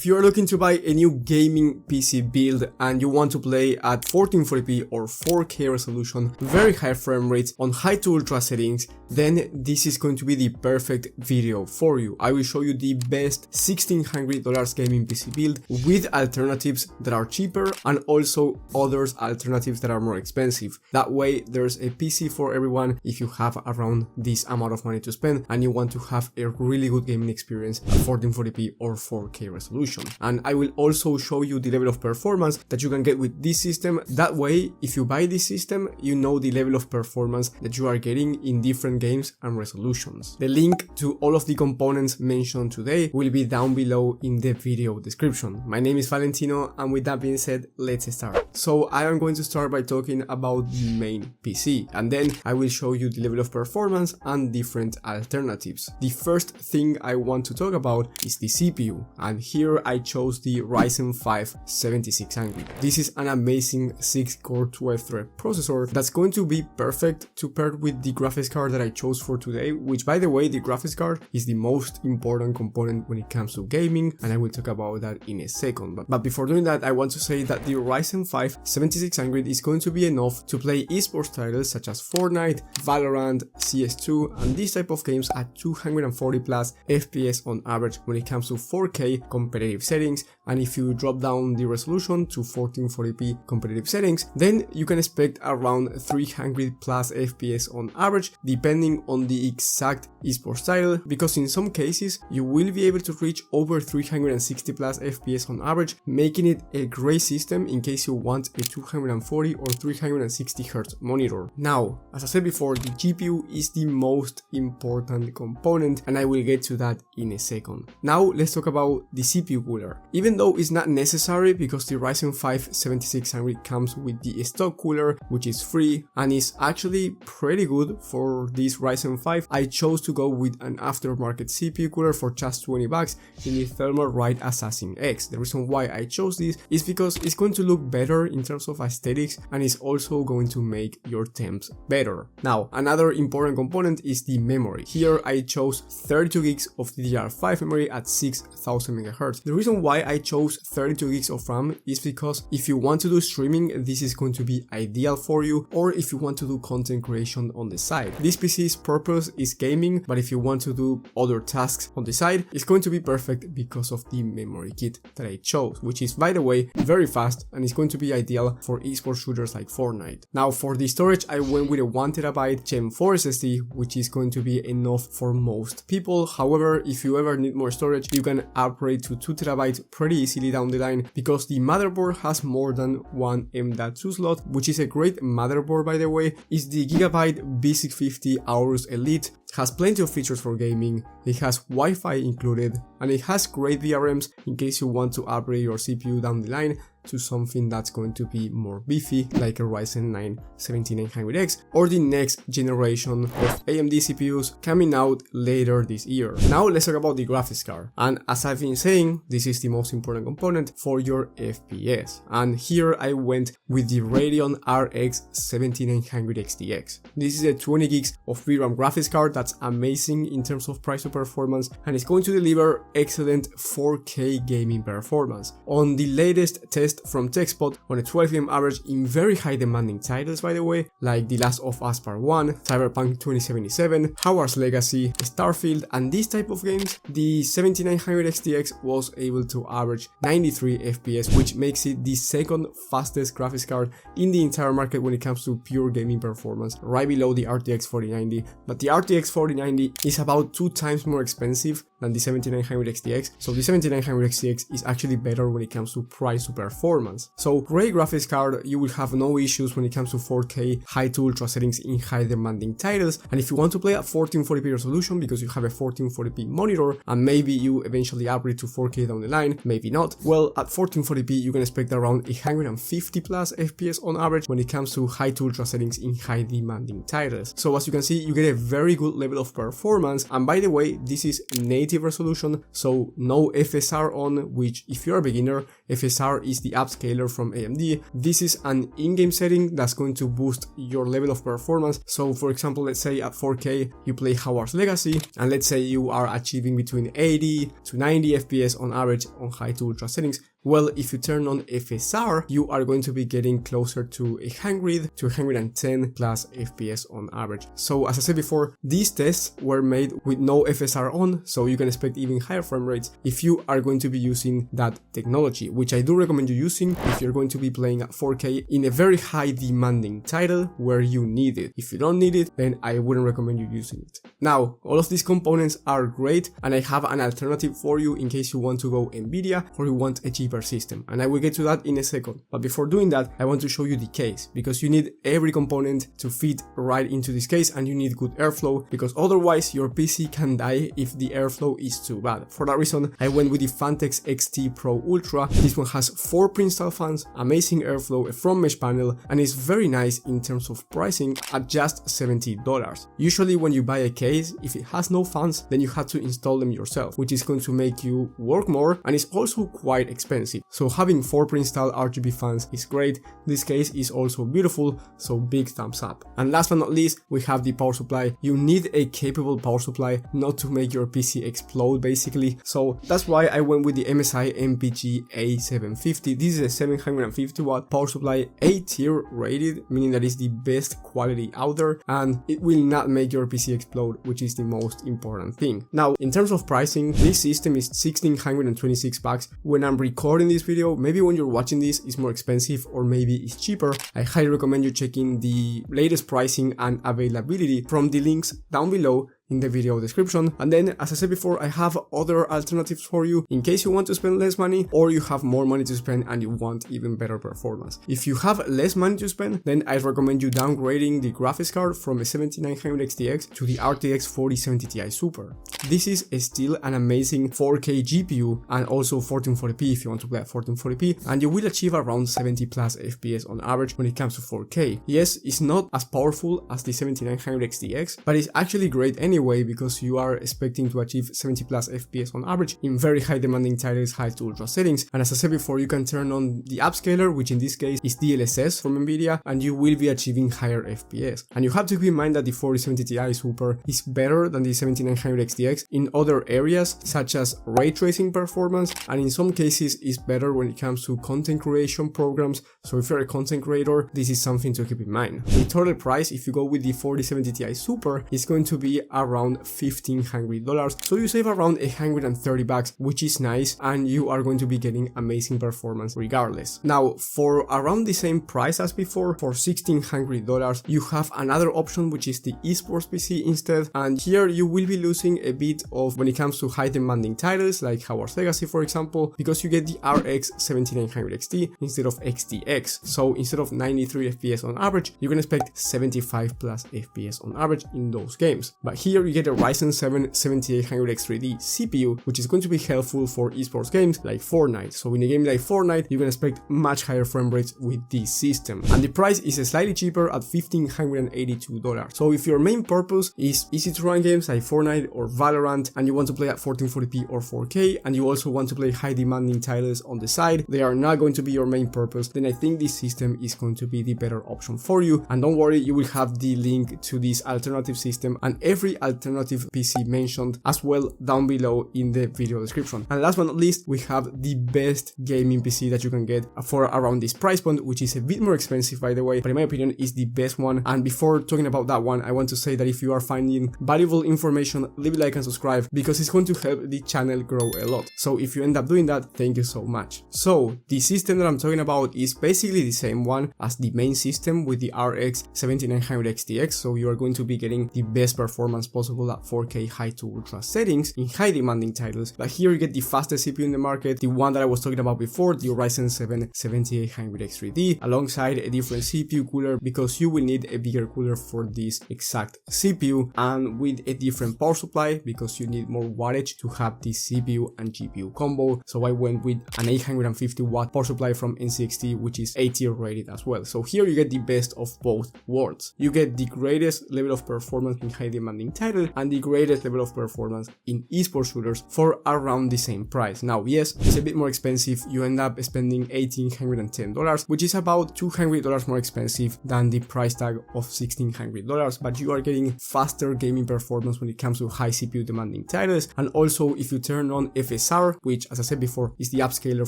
If you are looking to buy a new gaming PC build and you want to play at 1440p or 4K resolution, very high frame rates on high to ultra settings, then this is going to be the perfect video for you. I will show you the best $1,600 gaming PC build with alternatives that are cheaper and also others alternatives that are more expensive. That way there's a PC for everyone if you have around this amount of money to spend and you want to have a really good gaming experience at 1440p or 4K resolution. And I will also show you the level of performance that you can get with this system. That way, if you buy this system, you know the level of performance that you are getting in different games and resolutions. The link to all of the components mentioned today will be down below in the video description. My name is Valentino, and with that being said, let's start. So I am going to start by talking about the main PC, and then I will show you the level of performance and different alternatives. The first thing I want to talk about is the CPU, and here I chose the Ryzen 5 7600. This is an amazing 6-core 12-thread processor that's going to be perfect to pair with the graphics card that I chose for today, which, by the way, the graphics card is the most important component when it comes to gaming, and I will talk about that in a second. But before doing that, I want to say that the Ryzen 5 7600 is going to be enough to play esports titles such as Fortnite, Valorant, CS2, and these type of games at 240 plus FPS on average when it comes to 4K competitive settings. And if you drop down the resolution to 1440p competitive settings, then you can expect around 300 plus FPS on average, depending on the exact esports title, because in some cases you will be able to reach over 360 plus FPS on average, making it a great system in case you want a 240 or 360 Hz monitor. Now, as I said before, the GPU is the most important component, and I will get to that in a second. Now let's talk about the CPU cooler. Even though it's not necessary because the Ryzen 5 7600 comes with the stock cooler, which is free and is actually pretty good for this Ryzen 5, I chose to go with an aftermarket CPU cooler for just $20 in the Thermalright Assassin X. The reason why I chose this is because it's going to look better in terms of aesthetics and it's also going to make your temps better. Now, another important component is the memory. Here I chose 32 gigs of DDR5 memory at 6000 MHz. The reason why I chose 32 gigs of RAM is because if you want to do streaming, this is going to be ideal for you, or if you want to do content creation on the side. This PC's purpose is gaming, but if you want to do other tasks on the side, it's going to be perfect because of the memory kit that I chose, which is, by the way, very fast and it's going to be ideal for esports shooters like Fortnite. Now for the storage, I went with a 1TB Gen 4 SSD, which is going to be enough for most people. However, if you ever need more storage, you can upgrade to 2TB pretty easily down the line, because the motherboard has more than one M.2 slot, which is a great motherboard, by the way. It's the Gigabyte B650 Aorus Elite, has plenty of features for gaming, it has Wi-Fi included, and it has great VRMs in case you want to upgrade your CPU down the line to something that's going to be more beefy, like a Ryzen 9 7900X or the next generation of AMD CPUs coming out later this year. Now let's talk about the graphics card, and as I've been saying, this is the most important component for your FPS, and here I went with the Radeon RX 7900 XTX. This is a 20 gigs of VRAM graphics card that's amazing in terms of price to performance, and it's going to deliver excellent 4K gaming performance. On the latest test from TechSpot, on a 12 FM average in very high demanding titles, by the way, like The Last of Us Part 1, Cyberpunk 2077, Hogwarts Legacy, Starfield, and these type of games, the 7900 XTX was able to average 93 FPS, which makes it the second fastest graphics card in the entire market when it comes to pure gaming performance, right below the RTX 4090. But the RTX 4090 is about 2 times more expensive than the 7900 XTX, so the 7900 XTX is actually better when it comes to price to performance. So great graphics card, you will have no issues when it comes to 4K high to ultra settings in high demanding titles, and if you want to play at 1440p resolution because you have a 1440p monitor and maybe you eventually upgrade to 4K down the line, maybe not, well, at 1440p you can expect around 150 plus FPS on average when it comes to high to ultra settings in high demanding titles. So as you can see, you get a very good level of performance, and by the way, this is native native resolution, so no FSR on, which if you're a beginner, FSR is the upscaler from AMD. This is an in-game setting that's going to boost your level of performance. So for example, let's say at 4K you play Hogwarts Legacy, and let's say you are achieving between 80 to 90 FPS on average on high to ultra settings. Well, if you turn on FSR, you are going to be getting closer to 100 to 110 plus FPS on average. So as I said before, these tests were made with no FSR on, so you can expect even higher frame rates if you are going to be using that technology, which I do recommend you using if you're going to be playing at 4K in a very high demanding title where you need it. If you don't need it, then I wouldn't recommend you using it. Now, all of these components are great, and I have an alternative for you in case you want to go Nvidia or you want a cheaper system, and I will get to that in a second. But before doing that, I want to show you the case, because you need every component to fit right into this case, and you need good airflow, because otherwise your PC can die if the airflow is too bad. For that reason, I went with the Fantex XT Pro Ultra. This one has 4 pre-installed fans, amazing airflow, a front mesh panel, and is very nice in terms of pricing at just $70. Usually when you buy a case, if it has no fans, then you have to install them yourself, which is going to make you work more, and it's also quite expensive. So having 4 pre-installed RGB fans is great. This case is also beautiful, so big thumbs up. And last but not least, we have the power supply. You need a capable power supply not to make your PC explode basically, so that's why I went with the MSI MPG A750. This is a 750 watt power supply, A tier rated, meaning that it's the best quality out there, and it will not make your PC explode, which is the most important thing. Now, in terms of pricing, this system is $1,626 when I'm recording this video. Maybe when you're watching this it's more expensive, or maybe it's cheaper. I highly recommend you checking the latest pricing and availability from the links down below in the video description. And then, as I said before, I have other alternatives for you in case you want to spend less money, or you have more money to spend and you want even better performance. If you have less money to spend, then I recommend you downgrading the graphics card from a 7900 XTX to the RTX 4070 Ti Super. This is still an amazing 4K GPU, and also 1440p if you want to play at 1440p, and you will achieve around 70 plus FPS on average when it comes to 4K. Yes, it's not as powerful as the 7900 XTX, but it's actually great anyway, because you are expecting to achieve 70 plus FPS on average in very high demanding titles, high to ultra settings. And as I said before, you can turn on the upscaler, which in this case is DLSS from Nvidia, and you will be achieving higher FPS. And you have to keep in mind that the 4070 Ti Super is better than the 7900 XTX in other areas such as ray tracing performance, and in some cases is better when it comes to content creation programs. So if you're a content creator, this is something to keep in mind. The total price, if you go with the 4070 Ti Super, is going to be around $1,500, so you save around $130, which is nice, and you are going to be getting amazing performance regardless. Now, for around the same price as before, for $1,600, you have another option, which is the Esports PC instead, and here you will be losing a bit of when it comes to high demanding titles like Hogwarts Legacy, for example, because you get the RX 7900 XT instead of XTX. So instead of 93 FPS on average, you can expect 75 plus FPS on average in those games. But here you get a Ryzen 7 7800X3D CPU, which is going to be helpful for esports games like Fortnite. So in a game like Fortnite, you can expect much higher frame rates with this system. And the price is slightly cheaper at $1,582. So if your main purpose is easy to run games like Fortnite or Valorant, and you want to play at 1440p or 4K, and you also want to play high demanding titles on the side, they are not going to be your main purpose, then I think this system is going to be the better option for you. And don't worry, you will have the link to this alternative system and every alternative PC mentioned as well down below in the video description. And last but not least, we have the best gaming PC that you can get for around this price point, which is a bit more expensive by the way, but in my opinion is the best one. And before talking about that one, I want to say that if you are finding valuable information, leave a like and subscribe, because it's going to help the channel grow a lot. So if you end up doing that, thank you so much. So the system that I'm talking about is basically the same one as the main system with the RX 7900 XTX, so you are going to be getting the best performance possible at 4K high to ultra settings in high demanding titles. But here you get the fastest CPU in the market, the one that I was talking about before, the Ryzen 7 7800X3D, alongside a different CPU cooler, because you will need a bigger cooler for this exact CPU, and with a different power supply because you need more wattage to have the CPU and GPU combo. So I went with an 850 watt power supply from NCXT, which is A tier rated as well. So here you get the best of both worlds. You get the greatest level of performance in high demanding title and the greatest level of performance in esports shooters for around the same price. Now, yes, it's a bit more expensive. You end up spending $1,810, which is about $200 more expensive than the price tag of $1,600, but you are getting faster gaming performance when it comes to high CPU demanding titles. And also, if you turn on FSR, which as I said before is the upscaler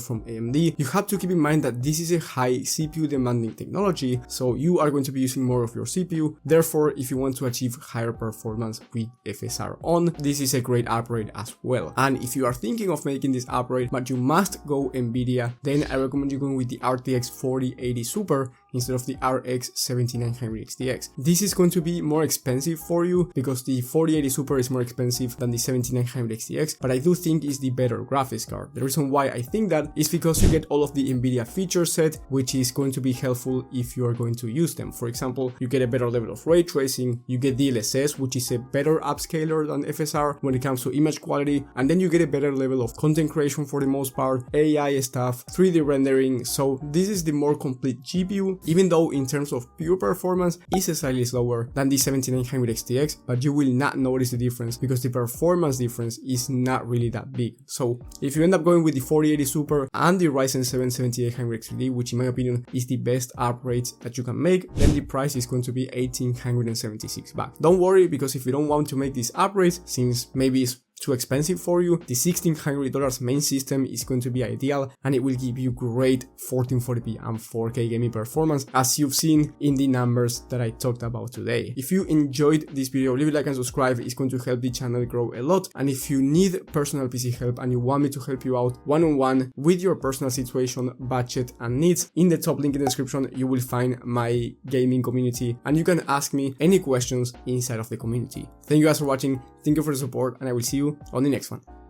from AMD, you have to keep in mind that this is a high CPU demanding technology, so you are going to be using more of your CPU. Therefore, if you want to achieve higher performance with FSR on, this is a great upgrade as well. And if you are thinking of making this upgrade but you must go Nvidia, then I recommend you going with the RTX 4080 Super instead of the RX 7900 XTX. This is going to be more expensive for you because the 4080 Super is more expensive than the 7900 XTX, but I do think it's the better graphics card. The reason why I think that is because you get all of the Nvidia feature set, which is going to be helpful if you are going to use them. For example, you get a better level of ray tracing, you get DLSS, which is a better upscaler than FSR when it comes to image quality, and then you get a better level of content creation for the most part, AI stuff, 3D rendering. So this is the more complete GPU, even though in terms of pure performance is slightly slower than the 7900 XTX, but you will not notice the difference because the performance difference is not really that big. So if you end up going with the 4080 Super and the Ryzen 7 7800 XT, which in my opinion is the best upgrade that you can make, then the price is going to be $1,876. Don't worry, because if you don't want to make these upgrades, since maybe it's too expensive for you, the $1,600 main system is going to be ideal, and it will give you great 1440p and 4K gaming performance, as you've seen in the numbers that I talked about today. If you enjoyed this video, leave a like and subscribe. It's going to help the channel grow a lot. And if you need personal PC help and you want me to help you out one-on-one with your personal situation, budget and needs, in the top link in the description you will find my gaming community, and you can ask me any questions inside of the community. Thank you guys for watching, thank you for the support, and I will see you on the next one.